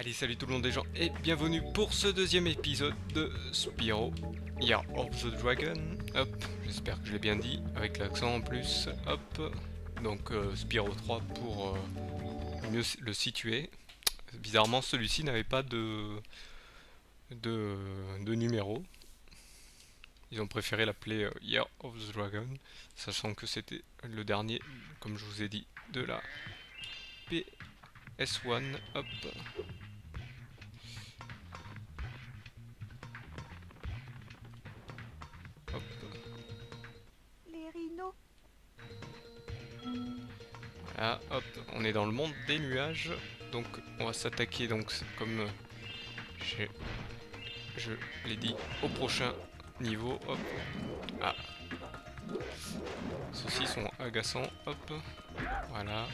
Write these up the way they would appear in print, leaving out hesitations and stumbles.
Allez, salut tout le monde des gens et bienvenue pour ce deuxième épisode de Spyro Year of the Dragon. Hop, j'espère que je l'ai bien dit, avec l'accent en plus. Hop, donc Spyro 3 pour mieux le situer. Bizarrement, celui-ci n'avait pas de numéro. Ils ont préféré l'appeler Year of the Dragon, sachant que c'était le dernier, comme je vous ai dit, de la PS1. Hop. Hop. Les rhinos. Voilà, hop, on est dans le monde des nuages, donc on va s'attaquer donc comme je l'ai dit au prochain niveau. Hop, ah, ceux-ci sont agaçants. Hop, voilà,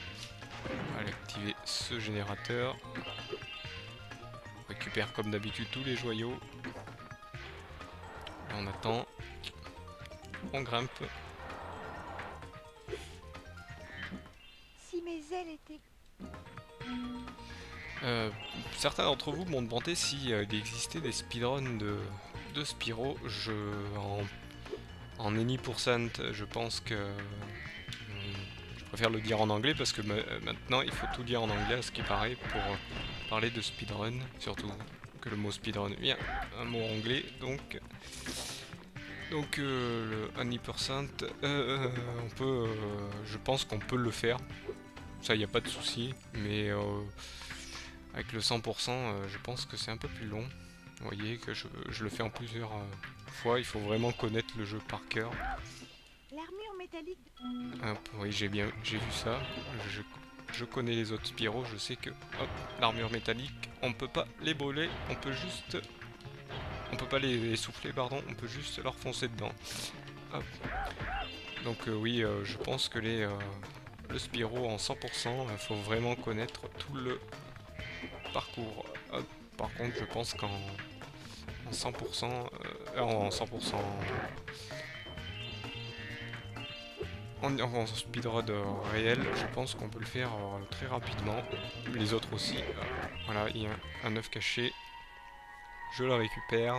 on va aller activer ce générateur. On récupère comme d'habitude tous les joyaux. Là, on attend, on grimpe. Si mes ailes étaient... Certains d'entre vous m'ont demandé si il existait des speedruns de Spyro. En any percent, je pense que je préfère le dire en anglais parce que maintenant il faut tout dire en anglais à ce qui paraît pour parler de speedrun, surtout que le mot speedrun vient un mot anglais, donc le any percent, on peut, je pense qu'on peut le faire, ça y a pas de souci, mais avec le 100%, je pense que c'est un peu plus long. Vous voyez que je le fais en plusieurs fois, il faut vraiment connaître le jeu par cœur. L'armure métallique... Hop, oui, j'ai vu ça. Je connais les autres Spyro, je sais que hop, l'armure métallique, on peut pas les brûler, on peut pas les souffler, pardon, on peut juste leur foncer dedans. Hop. Donc oui, je pense que le Spyro en 100%, il faut vraiment connaître tout le parcours. Hop. Par contre, je pense qu'en 100%, en 100%, en speedrun réel, je pense qu'on peut le faire très rapidement. Les autres aussi. Voilà, il y a un œuf caché. Je le récupère.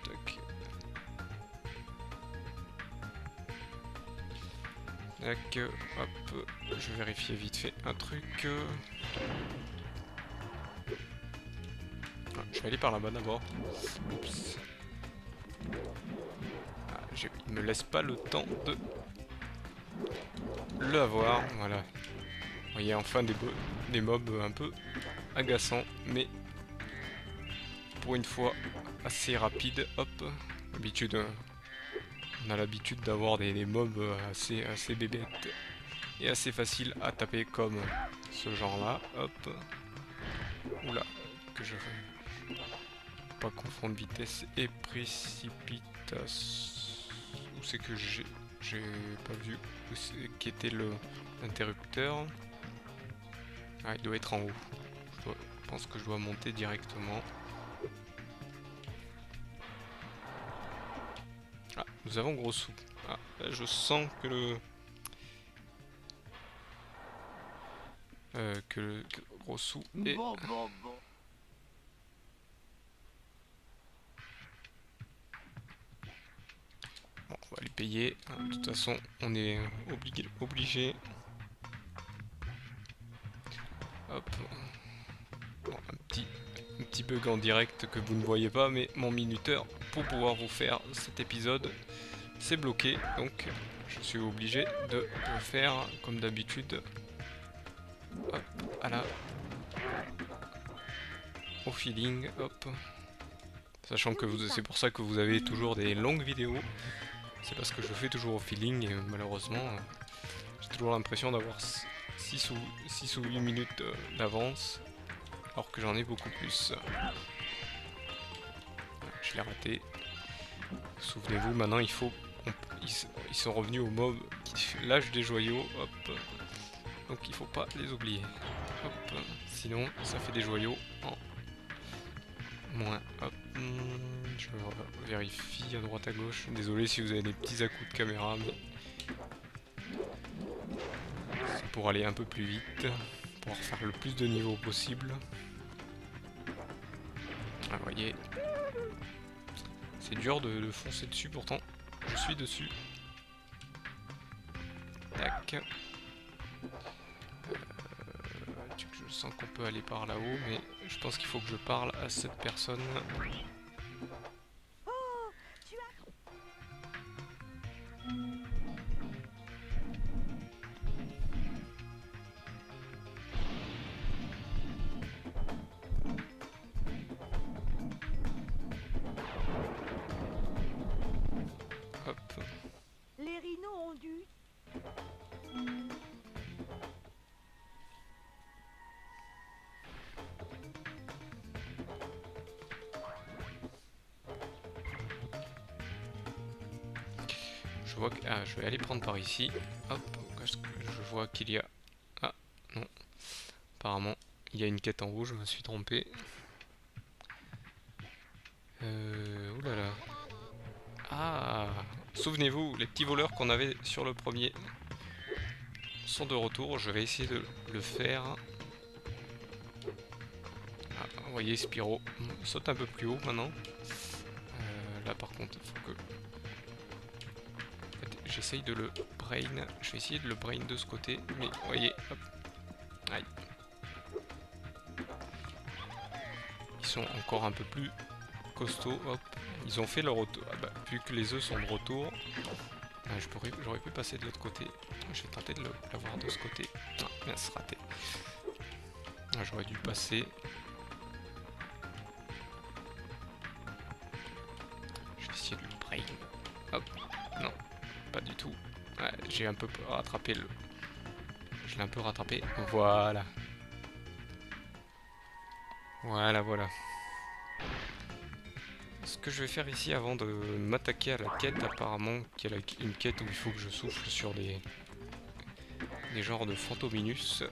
Tac. Tac, hop, je vais vérifier vite fait un truc. Je vais aller par là-bas d'abord. Oups. Ah, il me laisse pas le temps de le avoir. Voilà. Vous voyez enfin des mobs un peu agaçants, mais pour une fois assez rapide. Hop. D'habitude, on a l'habitude d'avoir des mobs assez bébêtes et assez faciles à taper comme ce genre-là. Hop. Oula, que je pas confondre vitesse et précipitation. Où c'est que j'ai pas vu où c'est qui était l'interrupteur. Ah, il doit être en haut. Je pense que je dois monter directement. Ah, nous avons gros sous. Ah, là, je sens que le gros sous est... Bon. Bon, on va les payer. De toute façon, on est obligé. Hop. Bon, un petit bug en direct que vous ne voyez pas, mais mon minuteur, pour pouvoir vous faire cet épisode, c'est bloqué. Donc, je suis obligé de le faire comme d'habitude. Hop, au feeling, hop. Sachant que c'est pour ça que vous avez toujours des longues vidéos. C'est parce que je fais toujours au feeling et malheureusement, j'ai toujours l'impression d'avoir 6 ou 8 minutes d'avance, alors que j'en ai beaucoup plus. Je l'ai raté. Souvenez-vous, maintenant ils sont revenus au mob qui lâche des joyaux, hop. Donc il faut pas les oublier. Hop. Sinon ça fait des joyaux en moins. Hop. Je vérifie à droite à gauche. Désolé si vous avez des petits à-coups de caméra, mais pour aller un peu plus vite, pour faire le plus de niveaux possible. Ah, vous voyez, c'est dur de foncer dessus, pourtant je suis dessus. Tac. Je sens qu'on peut aller par là-haut, mais je pense qu'il faut que je parle à cette personne. Oh, tu as... Hop. Les rhinos ont dû... Je vois que... Ah, je vais aller prendre par ici. Hop, je vois qu'il y a... Ah, non. Apparemment, il y a une quête en haut, je me suis trompé. Oulala. Ah, souvenez-vous, les petits voleurs qu'on avait sur le premier sont de retour. Je vais essayer de le faire. Ah, vous voyez, Spyro saute un peu plus haut maintenant. Là, par contre, il faut que... J'essaye de le brain. Je vais essayer de le brain de ce côté. Mais vous voyez, hop. Aïe. Ils sont encore un peu plus costauds. Hop. Ils ont fait leur retour. Ah bah, vu que les œufs sont de retour, j'aurais pu passer de l'autre côté. Je vais tenter de l'avoir de ce côté. Ah, mince, raté. Ah, j'aurais dû passer. Je vais essayer de le brain. Hop. Non. Pas du tout. Ouais, j'ai un peu rattrapé le... Je l'ai un peu rattrapé. Voilà. Voilà. Ce que je vais faire ici avant de m'attaquer à la quête, apparemment, qui est une quête où il faut que je souffle sur des genres de Fantominus.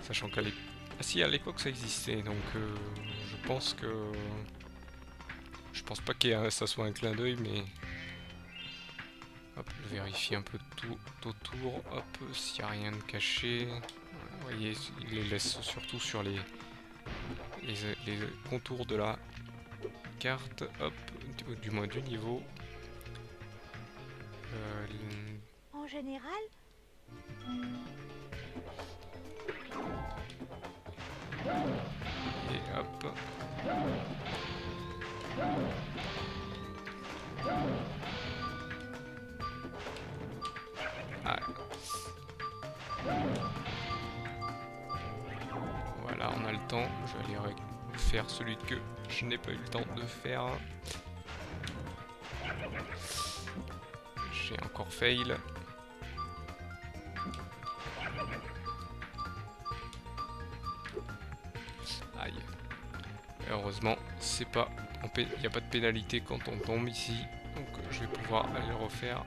Sachant qu'à l'époque... Ah si, à l'époque ça existait, donc je pense que... Je pense pas que ça soit un clin d'œil, mais... Hop, je vérifie un peu tout autour, hop, s'il n'y a rien de caché. Vous voyez, il les laisse surtout sur les contours de la carte, hop, du moins du niveau. En général, Et hop. Ah. Voilà, on a le temps. Je vais aller faire celui que je n'ai pas eu le temps de faire. J'ai encore fail. Aïe. Et heureusement, c'est pas... Il n'y a pas de pénalité quand on tombe ici. Donc je vais pouvoir aller le refaire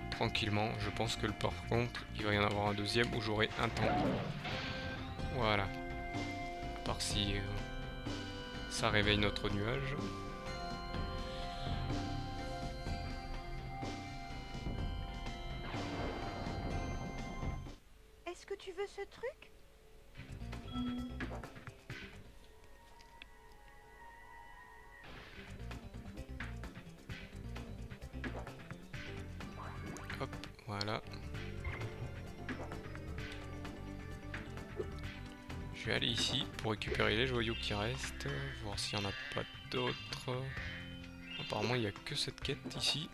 tranquillement. Je pense que par contre, il va y en avoir un deuxième où j'aurai un temps. Voilà. À part si ça réveille notre nuage. est-ce que tu veux ce truc? Hop, voilà. Je vais aller ici pour récupérer les joyaux qui restent, voir s'il n'y en a pas d'autres. Apparemment il n'y a que cette quête ici.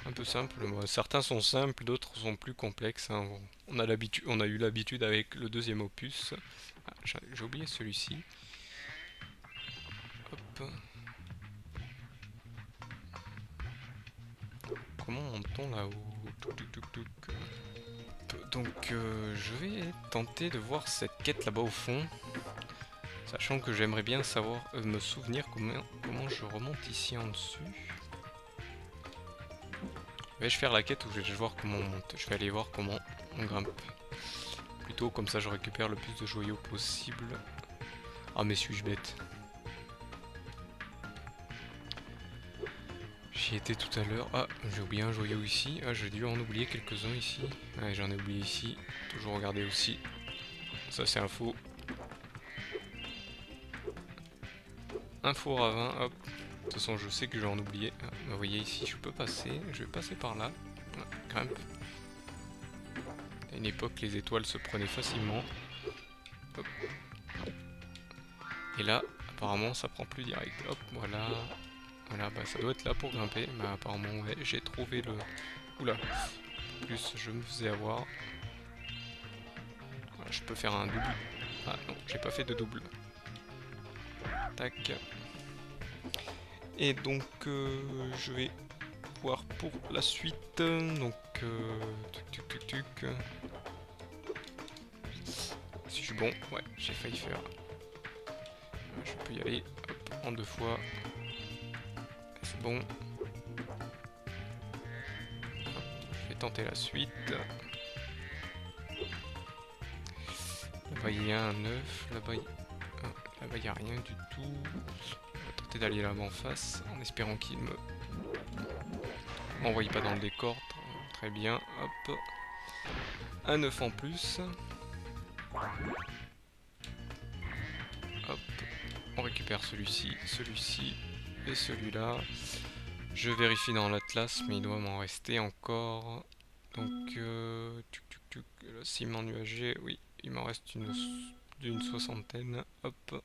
Un peu simple, certains sont simples, d'autres sont plus complexes. Hein. On a eu l'habitude avec le deuxième opus. Ah, j'ai oublié celui-ci. Hop. Comment monte-t-on là-haut? Donc je vais tenter de voir cette quête là-bas au fond. Sachant que j'aimerais bien savoir, me souvenir comment je remonte ici en dessus. Vais-je faire la quête ou je vais voir comment on monte? Je vais aller voir comment on grimpe. Plutôt comme ça je récupère le plus de joyaux possible. Ah mais suis-je bête? J'y étais tout à l'heure. Ah, j'ai oublié un joyau ici. Ah, j'ai dû en oublier quelques-uns ici. Ouais, j'en ai oublié ici. Toujours regarder aussi. Ça, c'est un faux. Un faux ravin, hop. De toute façon, je sais que je vais en oublier. Ah, vous voyez ici, je peux passer. Je vais passer par là. Ah, grimpe. À une époque, les étoiles se prenaient facilement. Hop. Et là, apparemment, ça prend plus direct. Hop, voilà. Voilà, bah ça doit être là pour grimper. Mais apparemment, ouais, j'ai trouvé le... Oula. En plus, je me faisais avoir. Voilà, je peux faire un double. Ah non, j'ai pas fait de double. Tac. Et donc, je vais voir pour la suite. Donc, tuc tuc tuc tuc. Si je suis bon, ouais, j'ai failli faire. Je peux y aller, hop, en 2 fois. C'est bon. Hop, je vais tenter la suite. Là-bas il y a un œuf, là-bas il n'y a rien du tout. On va tenter d'aller là-bas en face, en espérant qu'il m'envoie pas dans le décor. Très bien, hop. Un œuf en plus. Hop, on récupère celui-ci, celui-ci et celui-là. Je vérifie dans l'atlas, mais il doit m'en rester encore. Donc, tuc, tuc, tuc, le ciment nuagé, oui, il m'en reste d'une soixantaine. Hop.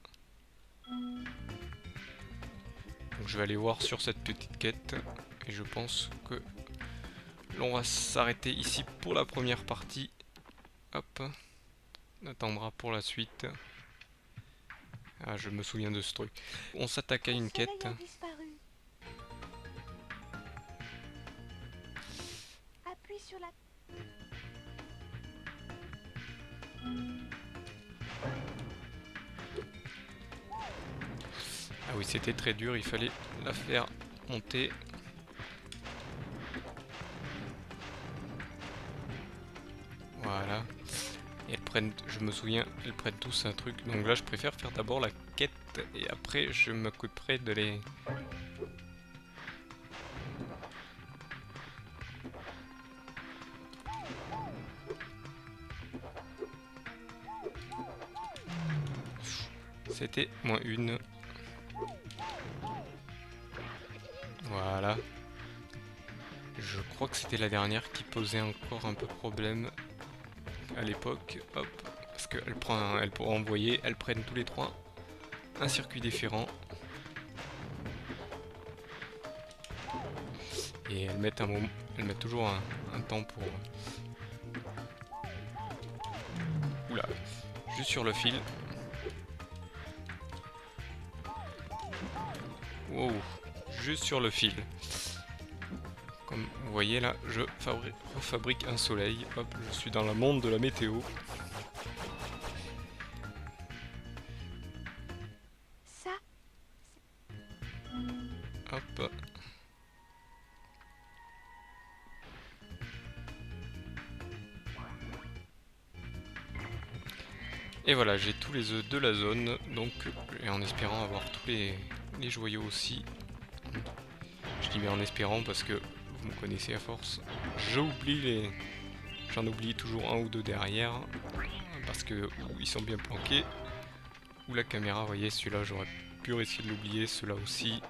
Donc je vais aller voir sur cette petite quête. Et je pense que l'on va s'arrêter ici pour la première partie. Hop. On attendra pour la suite. Ah, je me souviens de ce truc. On s'attaque à une quête. Appuie sur la... Ah oui, c'était très dur, il fallait la faire monter. Voilà. Et elles prennent, je me souviens, elles prennent tous un truc. Donc là, je préfère faire d'abord la quête et après, je m'occuperai de les... C'était moins une. Voilà. Je crois que c'était la dernière qui posait encore un peu problème à l'époque. Hop. Parce qu'elle prend, elle pourra envoyer, elles prennent tous les trois un circuit différent. Et elles mettent un moment, elles mettent toujours un temps pour... Oula. Juste sur le fil. Wow. Juste sur le fil. Comme vous voyez là, je refabrique un soleil. Hop, je suis dans le monde de la météo. Ça. Hop. Et voilà, j'ai tous les œufs de la zone, donc, et en espérant avoir tous les joyaux aussi. Je dis bien en espérant parce que vous me connaissez à force. J'en oublie toujours un ou deux derrière, parce que ou ils sont bien planqués, ou la caméra, vous voyez, celui-là j'aurais pu essayer de l'oublier, ceux-là aussi.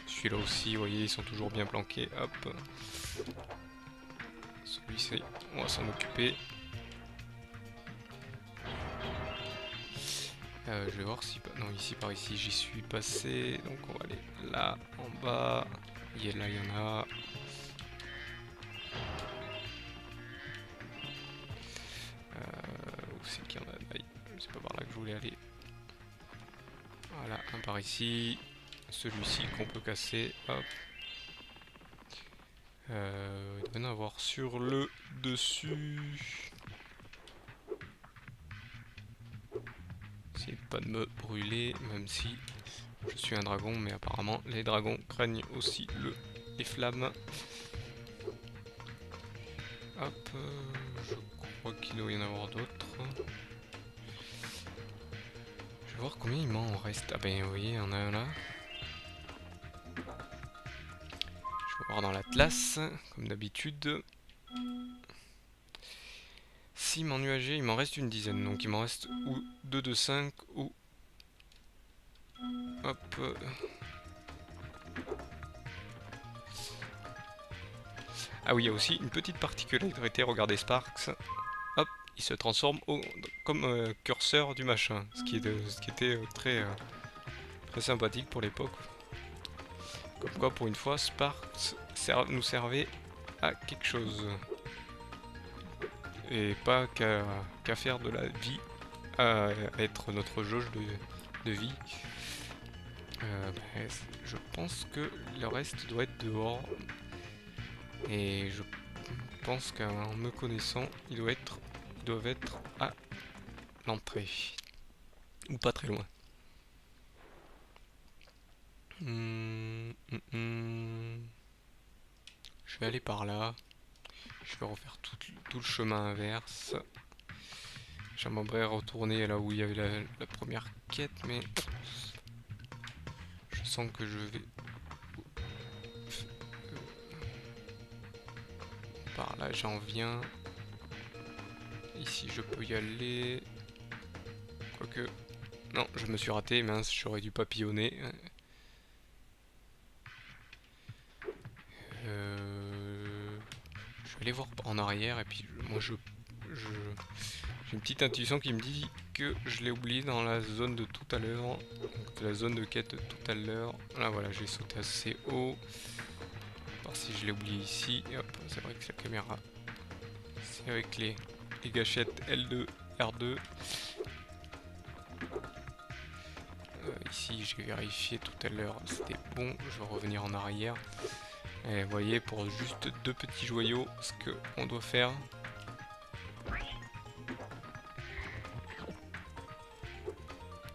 Celui-là aussi, vous voyez, ils sont toujours bien planqués, hop. Celui-ci, on va s'en occuper. Je vais voir si... Non, ici, par ici, j'y suis passé. Donc on va aller là, en bas. Et là, il y en a. Où c'est qu'il y en a? C'est pas par là que je voulais aller. Voilà, un par ici. Celui-ci qu'on peut casser. Hop. Il doit y en avoir sur le dessus. Pas de me brûler, même si je suis un dragon, mais apparemment les dragons craignent aussi les flammes. Hop, je crois qu'il doit y en avoir d'autres. Je vais voir combien il m'en reste. Ah ben vous voyez, il y en a un là. voir dans l'atlas, comme d'habitude. Cime nuagé, il m'en reste une dizaine, donc il m'en reste ou 2 de 5 ou... Hop. Ah oui, il y a aussi une petite particularité, regardez Sparks. Hop, il se transforme comme curseur du machin, ce qui était très sympathique pour l'époque. Comme quoi, pour une fois, Sparks nous servait à quelque chose. Et pas qu'à faire de la vie, à être notre jauge de vie. Je pense que le reste doit être dehors. Et je pense qu'en me connaissant, ils doivent être à l'entrée. Ou pas très loin. Je vais aller par là. Je vais refaire tout le chemin inverse. J'aimerais retourner là où il y avait la première quête, mais je sens que je vais... Par là, j'en viens. Ici, je peux y aller. Quoique... Non, je me suis raté, mince, j'aurais dû papillonner. Je vais aller voir en arrière, et puis moi, j'ai une petite intuition qui me dit que je l'ai oublié dans la zone de tout à l'heure. La zone de quête de tout à l'heure. Là, voilà, j'ai sauté assez haut. Voir si je l'ai oublié ici. Et hop, c'est vrai que la caméra, c'est avec les gâchettes L2, R2. Ici, j'ai vérifié tout à l'heure, c'était bon. Je vais revenir en arrière. Et vous voyez, pour juste 2 petits joyaux, ce qu'on doit faire.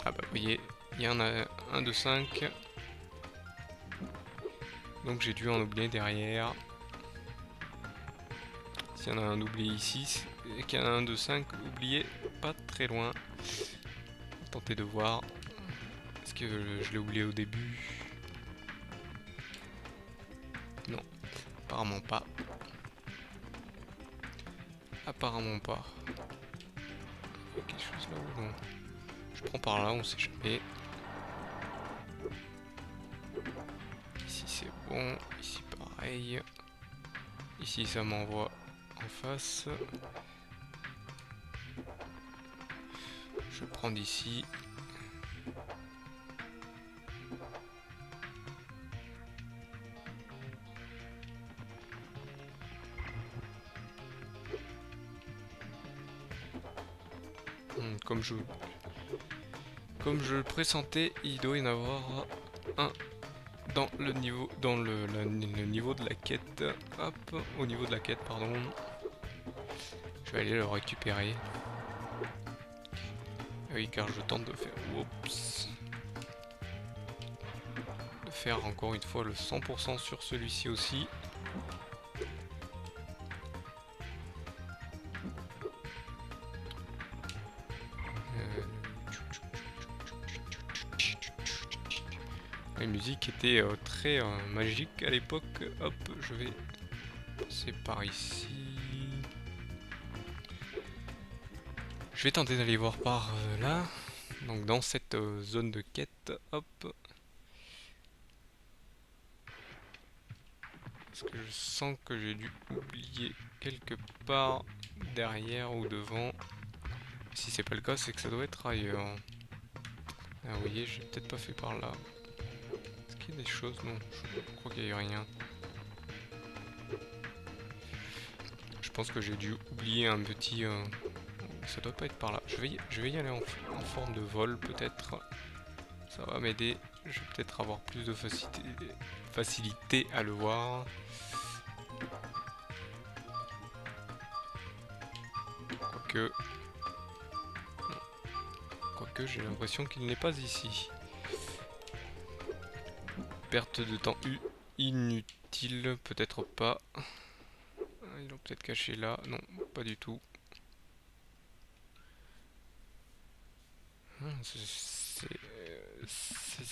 Ah bah, vous voyez, il y en a un de 5. Donc j'ai dû en oublier derrière. S'il y en a un oublié ici, et qu'il y en a un de 5 oublié pas très loin. On va tenter de voir. Est-ce que je l'ai oublié au début? Non, apparemment pas. Apparemment pas. Il y a quelque chose là ou non? Je prends par là, on sait jamais. Ici c'est bon, ici pareil. Ici ça m'envoie en face. Je vais prendre ici. Comme je le pressentais, il doit y en avoir un dans le niveau, le niveau de la quête. Hop, au niveau de la quête, pardon. Je vais aller le récupérer. Oui, car je tente de faire... Oups. De faire encore une fois le 100% sur celui-ci aussi. La musique était très magique à l'époque. Hop, je vais passer par ici. Je vais tenter d'aller voir par là. Donc dans cette zone de quête. Hop. Parce que je sens que j'ai dû oublier quelque part derrière ou devant. Si c'est pas le cas, c'est que ça doit être ailleurs. Ah, vous voyez, j'ai peut-être pas fait par là. Est-ce qu'il y a des choses? Non, je crois qu'il n'y a rien. Je pense que j'ai dû oublier un petit... Ça doit pas être par là. Je vais y aller en forme de vol peut-être. Ça va m'aider. Je vais peut-être avoir plus de facilité à le voir. Quoique j'ai l'impression qu'il n'est pas ici. Perte de temps inutile, peut-être pas. Ils l'ont peut-être caché là. Non, pas du tout. Je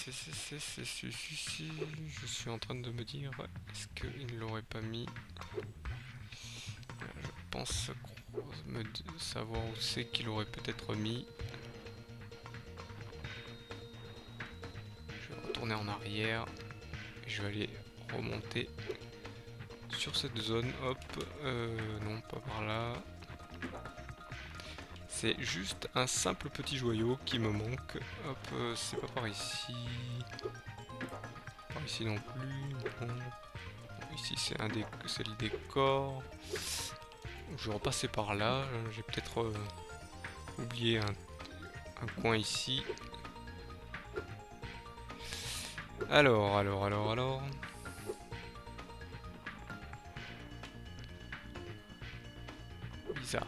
suis en train de me dire, est-ce qu'il ne l'aurait pas mis? Je pense savoir où c'est qu'il aurait peut-être mis. Je vais retourner en arrière. Et je vais aller remonter sur cette zone. Hop, non, pas par là. C'est juste un simple petit joyau qui me manque. Hop, c'est pas par ici. Par ici non plus. Non. Ici c'est le décor. Je vais repasser par là. J'ai peut-être oublié un coin ici. Alors. Bizarre.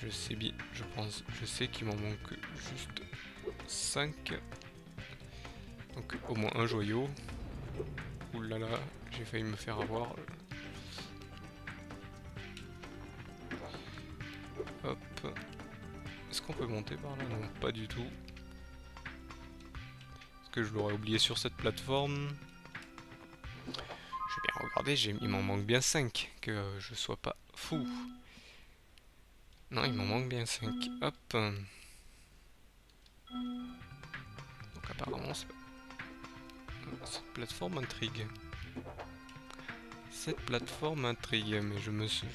Je sais bien, je sais qu'il m'en manque juste 5. Donc au moins un joyau. Ouh là là, j'ai failli me faire avoir. Hop. Est-ce qu'on peut monter par là? Non, pas du tout. Est-ce que je l'aurais oublié sur cette plateforme? Je vais bien regarder, il m'en manque bien 5. Que je sois pas fou. Non, il m'en manque bien 5. Hop. Donc apparemment, cette plateforme intrigue. Cette plateforme intrigue, mais je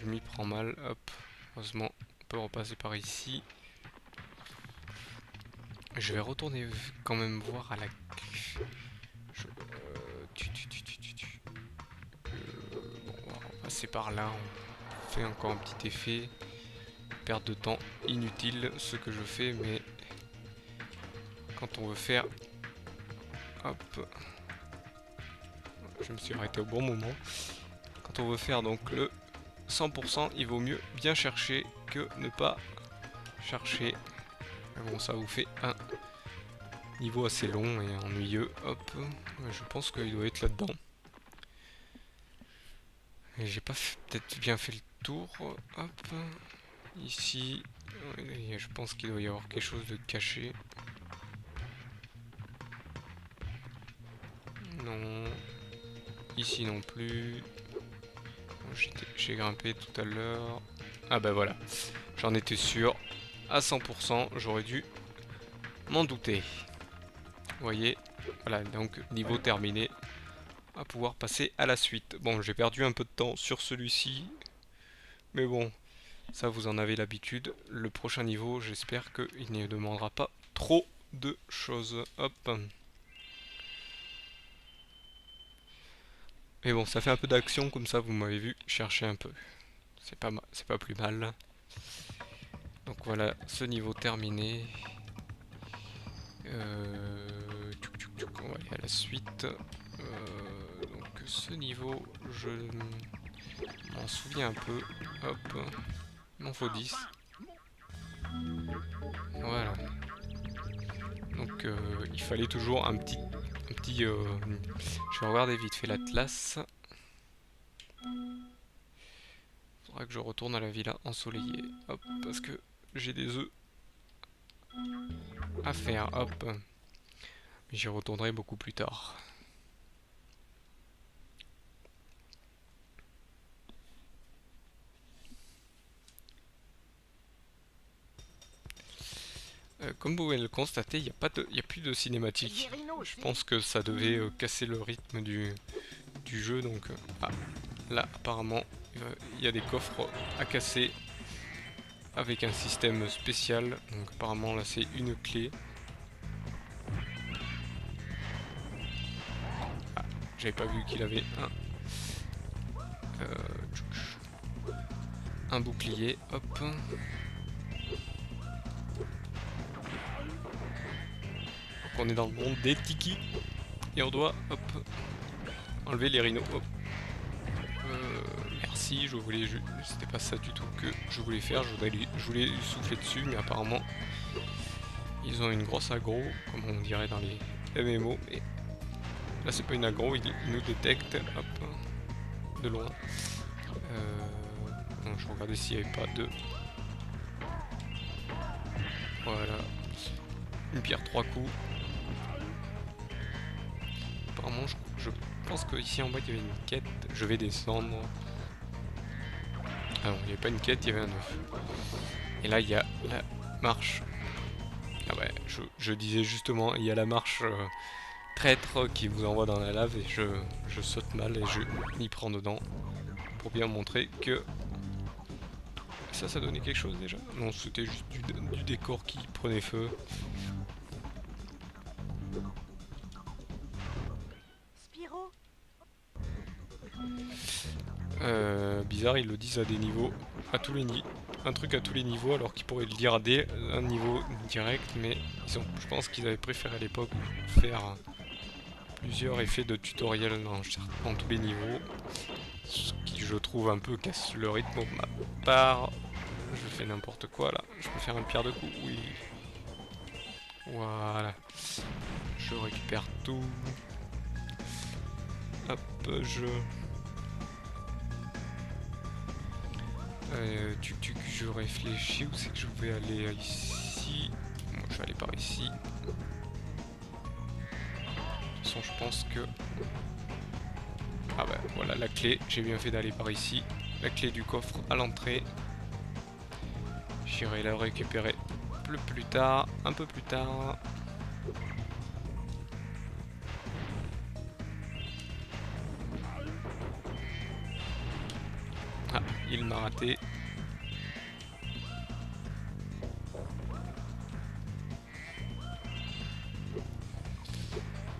m'y prends mal. Hop. Heureusement, on peut repasser par ici. Je vais retourner quand même voir à la... Bon, on va repasser par là. On fait encore un petit effet. Perte de temps inutile ce que je fais, mais quand on veut faire, hop, je me suis arrêté au bon moment. Quand on veut faire donc le 100%, il vaut mieux bien chercher que ne pas chercher. Bon, ça vous fait un niveau assez long et ennuyeux. Hop, je pense qu'il doit être là-dedans. Et j'ai pas peut-être bien fait le tour. Hop. Ici, je pense qu'il doit y avoir quelque chose de caché. Non. Ici non plus. J'ai grimpé tout à l'heure. Ah bah voilà. J'en étais sûr. À 100%, j'aurais dû m'en douter. Vous voyez. Voilà, donc niveau terminé. On va pouvoir passer à la suite. Bon, j'ai perdu un peu de temps sur celui-ci. Mais bon. Ça, vous en avez l'habitude. Le prochain niveau, j'espère qu'il ne demandera pas trop de choses. Hop. Mais bon, ça fait un peu d'action, comme ça, vous m'avez vu chercher un peu. C'est pas plus mal. Donc voilà, ce niveau terminé. On va aller à la suite. Donc ce niveau, je m'en souviens un peu. Hop. Il m'en faut 10. Voilà. Donc il fallait toujours un petit je vais regarder vite fait l'atlas. Faudra que je retourne à la villa ensoleillée. Hop, parce que j'ai des œufs à faire. Hop. Mais j'y retournerai beaucoup plus tard. Comme vous pouvez le constater, il n'y a plus de cinématique. Je pense que ça devait casser le rythme du jeu. Donc, là, apparemment, il y a des coffres à casser avec un système spécial. Donc, apparemment, là, c'est une clé. Ah, j'avais pas vu qu'il avait un bouclier. Hop. On est dans le monde des tikis et on doit enlever les rhinos. Merci, c'était pas ça du tout que je voulais faire. Je voulais lui souffler dessus, mais apparemment ils ont une grosse aggro, comme on dirait dans les MMO. Mais là c'est pas une aggro, ils nous détectent de loin. Non, je regardais s'il n'y avait pas de... Voilà. Une pierre 3 coups. Je pense qu'ici en bas il y avait une quête. Je vais descendre. Ah non, il n'y avait pas une quête, il y avait un œuf. Et là il y a la marche. Ah ouais, je disais justement, il y a la marche traître qui vous envoie dans la lave et je saute mal et je m'y prends dedans. Pour bien montrer que... Ça donnait quelque chose déjà? Non, c'était juste du décor qui prenait feu. Spyro, Bizarre, ils le disent à des niveaux, à tous les niveaux. Un truc à tous les niveaux alors qu'ils pourraient le dire dès un niveau direct, mais je pense qu'ils avaient préféré à l'époque faire plusieurs effets de tutoriel dans tous les niveaux, ce qui je trouve un peu casse le rythme pour ma part. Je fais n'importe quoi là, je peux faire une pierre de coups, oui. Voilà, je récupère tout. Hop, je réfléchis, où c'est que je vais aller ici? Bon, je vais aller par ici. De toute façon, je pense que... Ah bah voilà la clé, j'ai bien fait d'aller par ici. La clé du coffre à l'entrée. J'irai la récupérer plus tard, un peu plus tard. Ah, il m'a raté.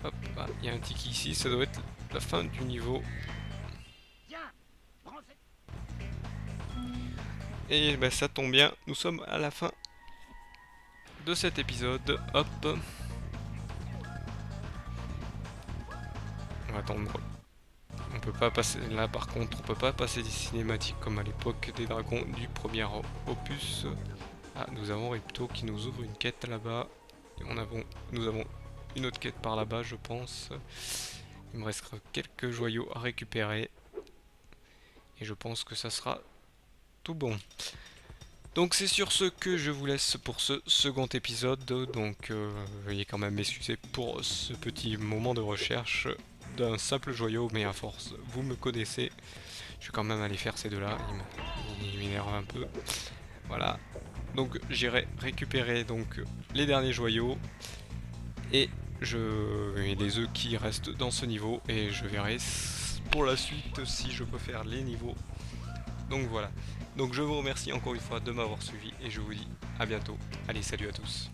Hop, ah, il y a un ticket ici, ça doit être la fin du niveau. Et bah ça tombe bien, nous sommes à la fin de cet épisode. Hop. On va attendre. On peut pas passer là par contre, on peut pas passer des cinématiques comme à l'époque des dragons du premier opus. Ah, nous avons Ripto qui nous ouvre une quête là-bas. Nous avons une autre quête par là-bas, je pense. Il me restera quelques joyaux à récupérer. Et je pense que ça sera tout bon. Donc c'est sur ce que je vous laisse pour ce second épisode. Donc veuillez quand même m'excuser pour ce petit moment de recherche d'un simple joyau, mais à force, vous me connaissez. Je vais quand même aller faire ces deux-là. Ils m'énervent un peu. Voilà. Donc j'irai récupérer donc les derniers joyaux et les œufs qui restent dans ce niveau, et je verrai pour la suite si je peux faire les niveaux. Donc voilà. Donc je vous remercie encore une fois de m'avoir suivi et je vous dis à bientôt. Allez, salut à tous.